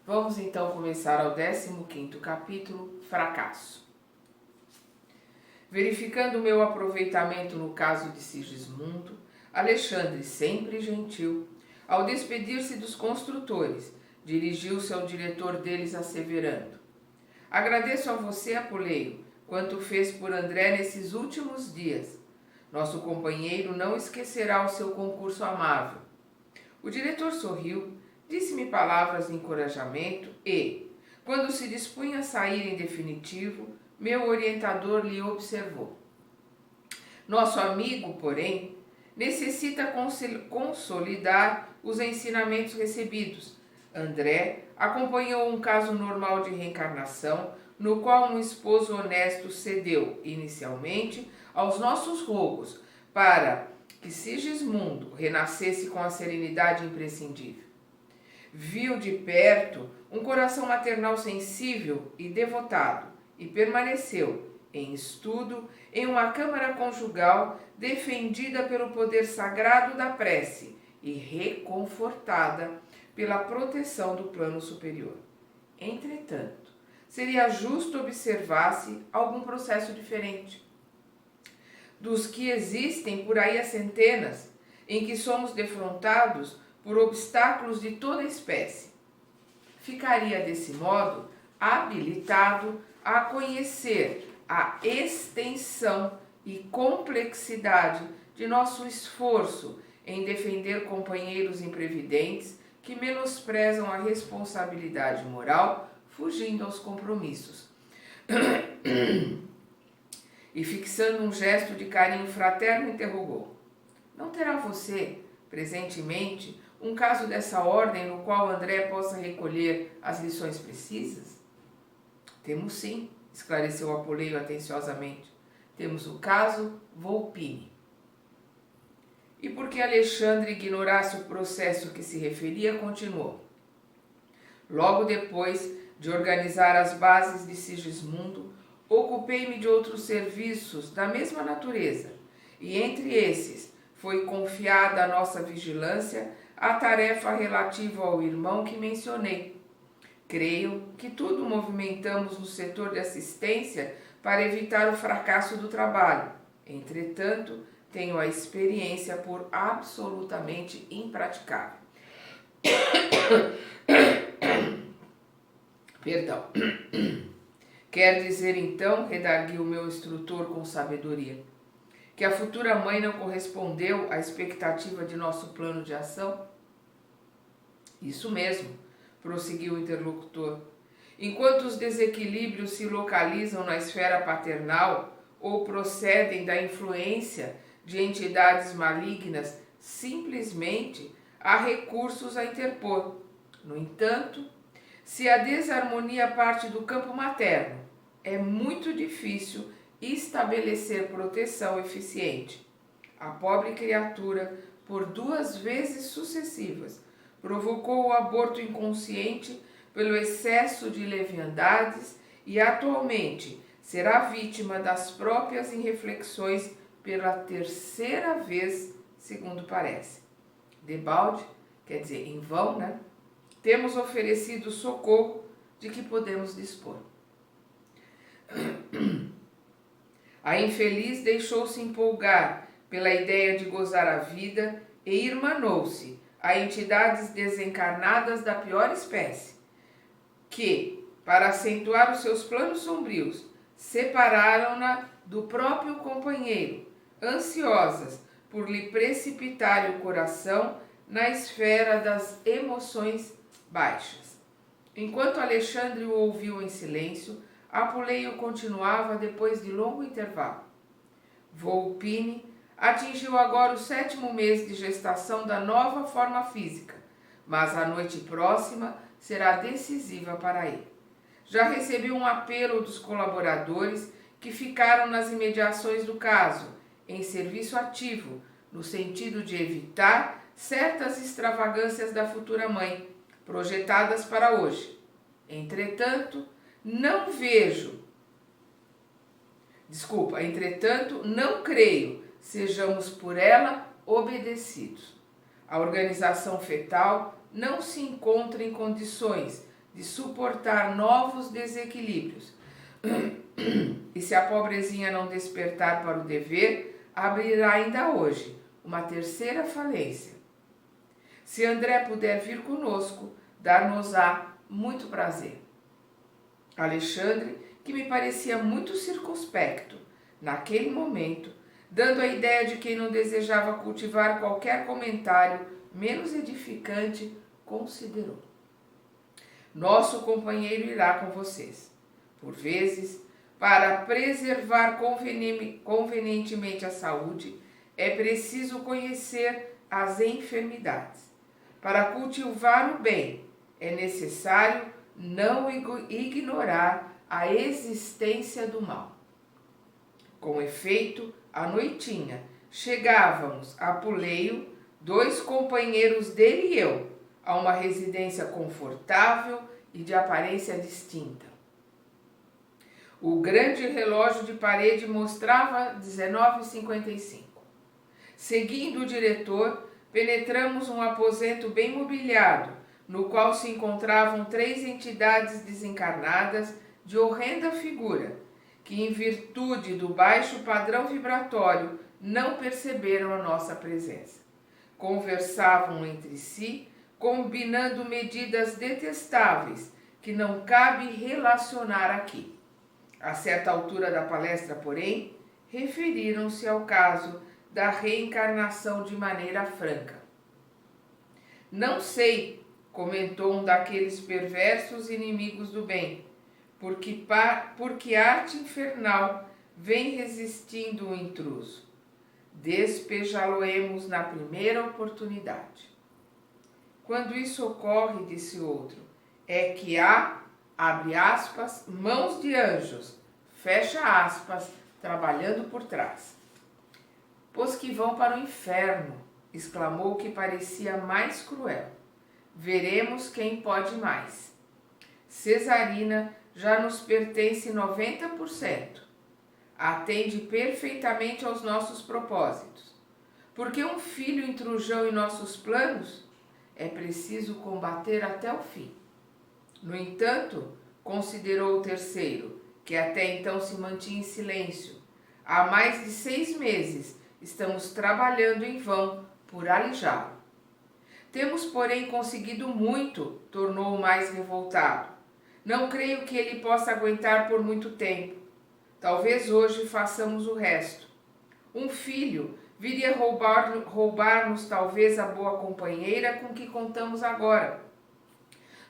Vamos então começar ao 15º capítulo, Fracasso. Verificando o meu aproveitamento no caso de Sigismundo, Alexandre, sempre gentil, ao despedir-se dos construtores, dirigiu-se ao diretor deles asseverando: agradeço a você, Apuleio, quanto fez por André nesses últimos dias. Nosso companheiro não esquecerá o seu concurso amável. O diretor sorriu, disse-me palavras de encorajamento e, quando se dispunha a sair em definitivo, meu orientador lhe observou: nosso amigo, porém, necessita consolidar os ensinamentos recebidos. André acompanhou um caso normal de reencarnação, no qual um esposo honesto cedeu, inicialmente, aos nossos rogos, para que Sigismundo renascesse com a serenidade imprescindível. Viu de perto um coração maternal sensível e devotado, e permaneceu, em estudo, em uma câmara conjugal defendida pelo poder sagrado da prece e reconfortada pela proteção do plano superior. Entretanto, seria justo observar-se algum processo diferente dos que existem por aí a centenas, em que somos defrontados por obstáculos de toda espécie. Ficaria, desse modo, habilitado a conhecer a extensão e complexidade de nosso esforço em defender companheiros imprevidentes que menosprezam a responsabilidade moral, fugindo aos compromissos. E fixando um gesto de carinho fraterno, interrogou: não terá você, presentemente, um caso dessa ordem no qual André possa recolher as lições precisas? Temos sim, esclareceu Apuleio atenciosamente. Temos o caso Volpini. E porque Alexandre ignorasse o processo que se referia, continuou: logo depois de organizar as bases de Sigismundo, ocupei-me de outros serviços da mesma natureza, e entre esses foi confiada à nossa vigilância a tarefa relativa ao irmão que mencionei. Creio que tudo movimentamos no setor de assistência para evitar o fracasso do trabalho. Entretanto, tenho a experiência por absolutamente impraticável. Perdão. Quer dizer, então, redarguiu o meu instrutor com sabedoria, que a futura mãe não correspondeu à expectativa de nosso plano de ação? Isso mesmo, prosseguiu o interlocutor. Enquanto os desequilíbrios se localizam na esfera paternal ou procedem da influência de entidades malignas, simplesmente há recursos a interpor. No entanto, se a desarmonia parte do campo materno, é muito difícil estabelecer proteção eficiente. A pobre criatura, por 2 vezes sucessivas, provocou o aborto inconsciente pelo excesso de leviandades e atualmente será vítima das próprias irreflexões pela 3ª vez, segundo parece. Debalde, quer dizer, em vão, né? Temos oferecido o socorro de que podemos dispor. A infeliz deixou-se empolgar pela ideia de gozar a vida e irmanou-se a entidades desencarnadas da pior espécie, que, para acentuar os seus planos sombrios, separaram-na do próprio companheiro, ansiosas por lhe precipitar o coração na esfera das emoções baixas. Enquanto Alexandre o ouviu em silêncio, Apuleio continuava depois de longo intervalo. Volpini atingiu agora o 7º mês de gestação da nova forma física, mas a noite próxima será decisiva para ele. Já recebeu um apelo dos colaboradores que ficaram nas imediações do caso, em serviço ativo, no sentido de evitar certas extravagâncias da futura mãe, projetadas para hoje. Entretanto, não creio, sejamos por ela obedecidos. A organização fetal não se encontra em condições de suportar novos desequilíbrios. E se a pobrezinha não despertar para o dever, abrirá ainda hoje uma terceira falência. Se André puder vir conosco, dar-nos-á muito prazer. Alexandre, que me parecia muito circunspecto, naquele momento, dando a ideia de quem não desejava cultivar qualquer comentário menos edificante, considerou: nosso companheiro irá com vocês. Por vezes, para preservar convenientemente a saúde, é preciso conhecer as enfermidades. Para cultivar o bem, é necessário não ignorar a existência do mal. Com efeito, à noitinha, chegávamos a Puleio, 2 companheiros dele e eu, a uma residência confortável e de aparência distinta. O grande relógio de parede mostrava 19h55. Seguindo o diretor, penetramos um aposento bem mobiliado, no qual se encontravam 3 entidades desencarnadas de horrenda figura, que, em virtude do baixo padrão vibratório, não perceberam a nossa presença. Conversavam entre si, combinando medidas detestáveis que não cabe relacionar aqui. A certa altura da palestra, porém, referiram-se ao caso da reencarnação de maneira franca. Não sei, comentou um daqueles perversos inimigos do bem, porque arte infernal vem resistindo o intruso. Despejá-lo-emos na primeira oportunidade. Quando isso ocorre, disse outro, é que há, abre aspas, mãos de anjos, fecha aspas, trabalhando por trás. Pois que vão para o inferno, exclamou o que parecia mais cruel. Veremos quem pode mais. Cesarina já nos pertence 90%. Atende perfeitamente aos nossos propósitos. Porque um filho intrujão em nossos planos, é preciso combater até o fim. No entanto, considerou o terceiro, que até então se mantinha em silêncio, há mais de 6 meses estamos trabalhando em vão por alijá-lo. Temos, porém, conseguido muito, tornou o mais revoltado. Não creio que ele possa aguentar por muito tempo. Talvez hoje façamos o resto. Um filho viria roubar-nos talvez a boa companheira com que contamos agora.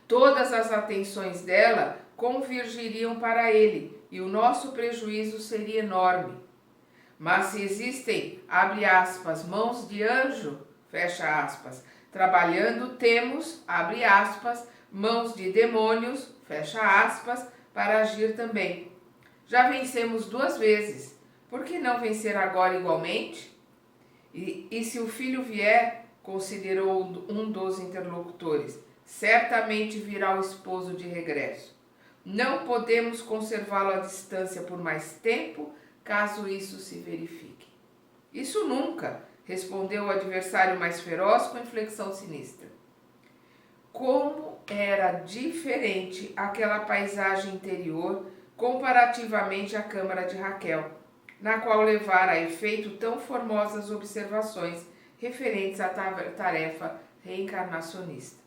Todas as atenções dela convergiriam para ele e o nosso prejuízo seria enorme. Mas se existem, abre aspas, mãos de anjo, fecha aspas, trabalhando temos, abre aspas, mãos de demônios, fecha aspas, para agir também. Já vencemos 2 vezes, por que não vencer agora igualmente? E se o filho vier, considerou um dos interlocutores, certamente virá o esposo de regresso. Não podemos conservá-lo à distância por mais tempo, caso isso se verifique. Isso nunca, respondeu o adversário mais feroz com inflexão sinistra. Como era diferente aquela paisagem interior comparativamente à câmara de Raquel, na qual levara a efeito tão formosas observações referentes à tarefa reencarnacionista.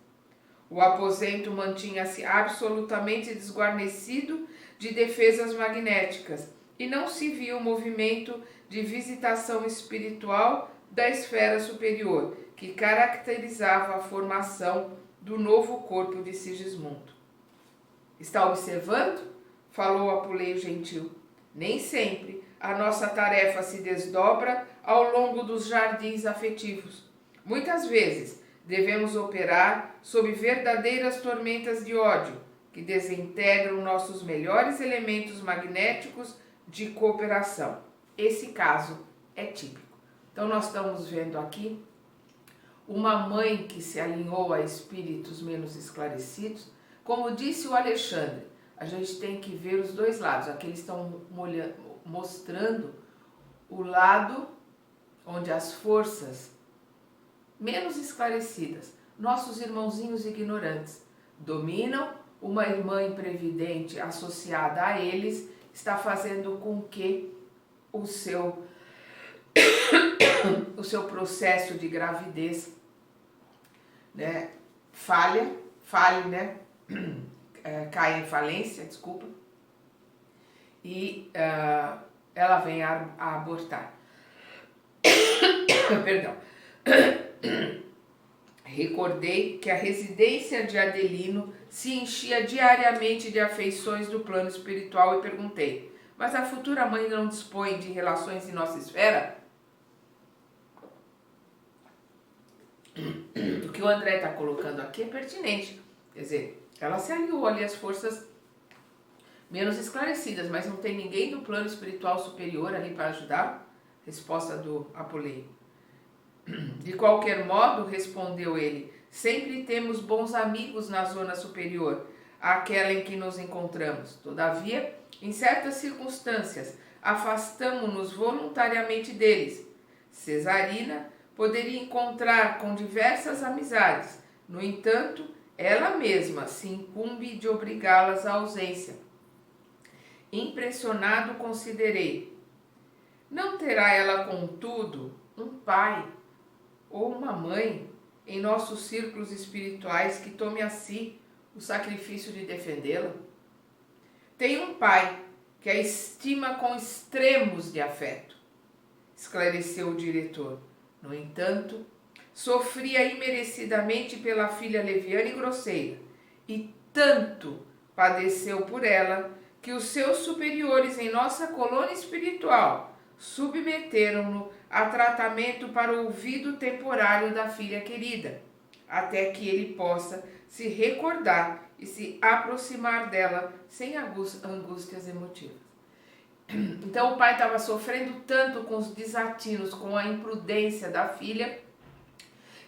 O aposento mantinha-se absolutamente desguarnecido de defesas magnéticas e não se via o movimento de visitação espiritual da esfera superior, que caracterizava a formação do novo corpo de Sigismundo. Está observando? Falou Apuleio gentil. Nem sempre a nossa tarefa se desdobra ao longo dos jardins afetivos. Muitas vezes devemos operar sob verdadeiras tormentas de ódio, que desintegram nossos melhores elementos magnéticos de cooperação. Esse caso é típico. Então nós estamos vendo aqui uma mãe que se alinhou a espíritos menos esclarecidos. Como disse o Alexandre, a gente tem que ver os 2 lados. Aqui eles estão mostrando o lado onde as forças menos esclarecidas, nossos irmãozinhos ignorantes, dominam uma irmã imprevidente associada a eles está fazendo com que o seu processo de gravidez, né, falhe, né, caia em falência, desculpa, e ela vem a abortar. Perdão. Recordei que a residência de Adelino se enchia diariamente de afeições do plano espiritual e perguntei: mas a futura mãe não dispõe de relações em nossa esfera? O que o André está colocando aqui é pertinente. Quer dizer, ela se aliou ali às forças menos esclarecidas, mas não tem ninguém do plano espiritual superior ali para ajudar? Resposta do Apoleio. De qualquer modo, respondeu ele, sempre temos bons amigos na zona superior, àquela em que nos encontramos. Todavia, em certas circunstâncias, afastamo-nos voluntariamente deles. Cesarina poderia encontrar com diversas amizades, no entanto, ela mesma se incumbe de obrigá-las à ausência. Impressionado, considerei: não terá ela, contudo, um pai ou uma mãe em nossos círculos espirituais que tome a si o sacrifício de defendê-la? Tem um pai que a estima com extremos de afeto, esclareceu o diretor. No entanto, sofria imerecidamente pela filha leviana e grosseira, e tanto padeceu por ela que os seus superiores em nossa colônia espiritual submeteram-no a tratamento para o ouvido temporário da filha querida, até que ele possa se recordar e se aproximar dela sem angústias emotivas. Então o pai estava sofrendo tanto com os desatinos, com a imprudência da filha,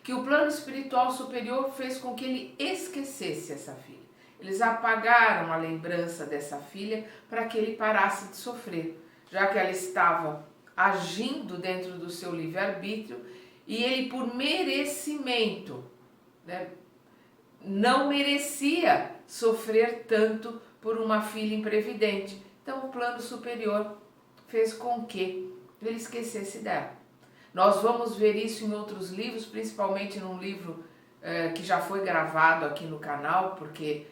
que o plano espiritual superior fez com que ele esquecesse essa filha. Eles apagaram a lembrança dessa filha para que ele parasse de sofrer, já que ela estava agindo dentro do seu livre-arbítrio e ele, por merecimento, né, não merecia sofrer tanto por uma filha imprevidente. Então o plano superior fez com que ele esquecesse dela. Nós vamos ver isso em outros livros, principalmente num livro que já foi gravado aqui no canal, porque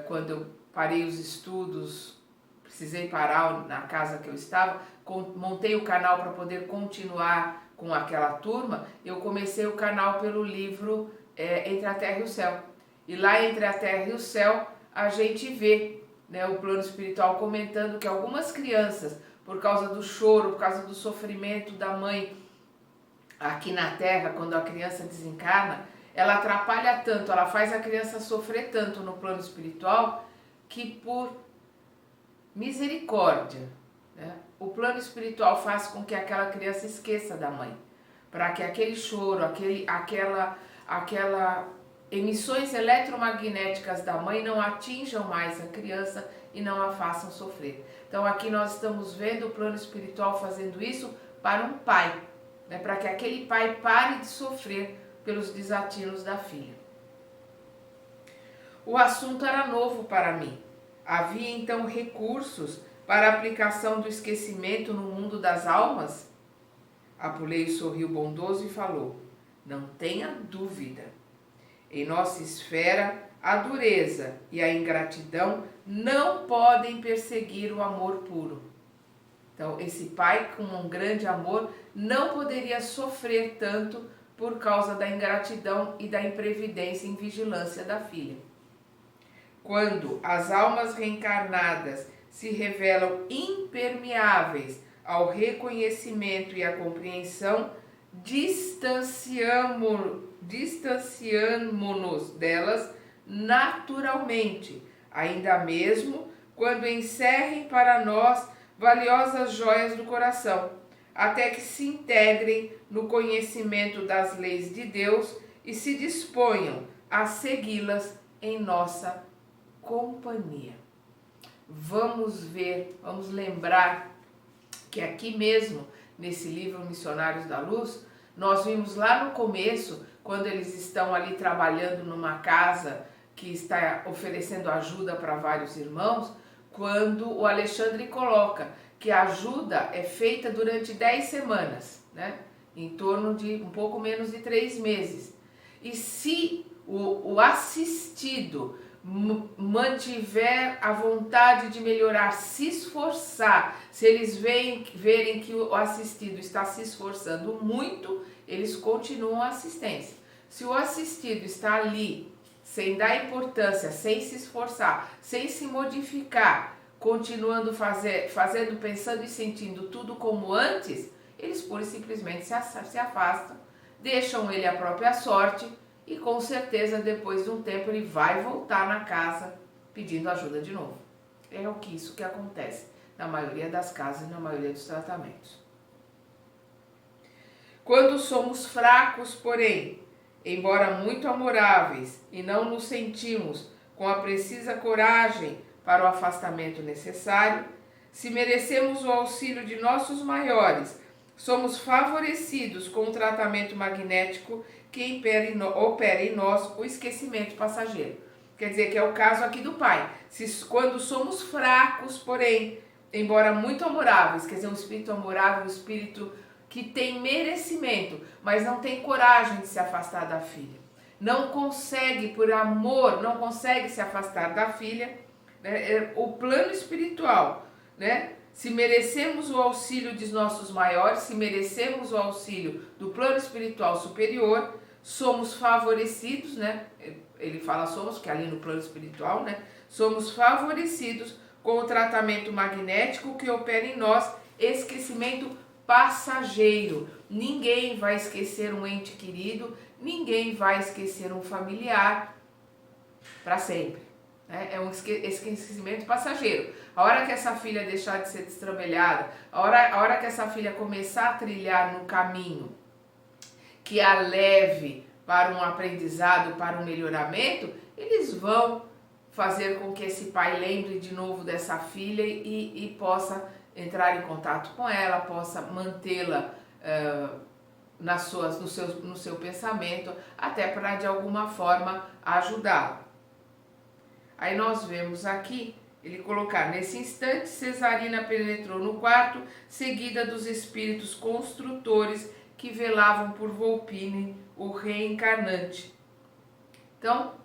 quando eu parei os estudos, precisei parar na casa que eu estava, montei o canal para poder continuar com aquela turma. Eu comecei o canal pelo livro Entre a Terra e o Céu. E lá Entre a Terra e o Céu a gente vê, né, o plano espiritual comentando que algumas crianças, por causa do choro, por causa do sofrimento da mãe aqui na Terra, quando a criança desencarna, ela atrapalha tanto, ela faz a criança sofrer tanto no plano espiritual, que por misericórdia, né, o plano espiritual faz com que aquela criança esqueça da mãe, para que aquele choro, aquela emissões eletromagnéticas da mãe não atinjam mais a criança e não a façam sofrer. Então aqui nós estamos vendo o plano espiritual fazendo isso para um pai, né, para que aquele pai pare de sofrer pelos desatinos da filha. O assunto era novo para mim. Havia então recursos para a aplicação do esquecimento no mundo das almas? Apoleio sorriu bondoso e falou: não tenha dúvida. Em nossa esfera, a dureza e a ingratidão não podem perseguir o amor puro. Então, esse pai com um grande amor não poderia sofrer tanto por causa da ingratidão e da imprevidência e invigilância da filha. Quando as almas reencarnadas se revelam impermeáveis ao reconhecimento e à compreensão, distanciamo-nos delas naturalmente, ainda mesmo quando encerrem para nós valiosas joias do coração, até que se integrem no conhecimento das leis de Deus e se disponham a segui-las em nossa companhia. Vamos ver, vamos lembrar que aqui mesmo, nesse livro Missionários da Luz, nós vimos lá no começo, quando eles estão ali trabalhando numa casa que está oferecendo ajuda para vários irmãos, quando o Alexandre coloca que a ajuda é feita durante 10 semanas, né? Em torno de um pouco menos de 3 meses. E se o assistido mantiver a vontade de melhorar, se esforçar, se eles verem que o assistido está se esforçando muito, eles continuam a assistência. Se o assistido está ali, sem dar importância, sem se esforçar, sem se modificar, continuando fazendo, pensando e sentindo tudo como antes, eles pura e simplesmente se afastam, deixam ele à própria sorte e com certeza depois de um tempo ele vai voltar na casa pedindo ajuda de novo. É isso que acontece na maioria das casas e na maioria dos tratamentos. Quando somos fracos, porém, embora muito amoráveis, e não nos sentimos com a precisa coragem para o afastamento necessário, se merecemos o auxílio de nossos maiores, somos favorecidos com o tratamento magnético que opera em nós o esquecimento passageiro. Quer dizer, que é o caso aqui do pai. Quando somos fracos, porém, embora muito amoráveis, quer dizer, um espírito amorável, um espírito que tem merecimento, mas não tem coragem de se afastar da filha. Não consegue, por amor, não consegue se afastar da filha, né? O plano espiritual, né? Se merecemos o auxílio dos nossos maiores, se merecemos o auxílio do plano espiritual superior, somos favorecidos, né? Ele fala somos, que é ali no plano espiritual, né? Somos favorecidos com o tratamento magnético que opera em nós, esquecimento passageiro. Ninguém vai esquecer um ente querido, ninguém vai esquecer um familiar para sempre. É um esquecimento passageiro. A hora que essa filha deixar de ser destrambelhada, a hora que essa filha começar a trilhar no caminho que a leve para um aprendizado, para um melhoramento, eles vão fazer com que esse pai lembre de novo dessa filha e possa entrar em contato com ela, possa mantê-la no seu pensamento, até para de alguma forma ajudá-la. Aí nós vemos aqui, ele colocar, nesse instante Cesarina penetrou no quarto, seguida dos espíritos construtores que velavam por Volpine, o reencarnante. Então,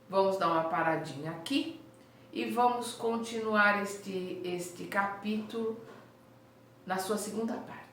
vamos dar uma paradinha aqui e vamos continuar este capítulo na sua segunda parte.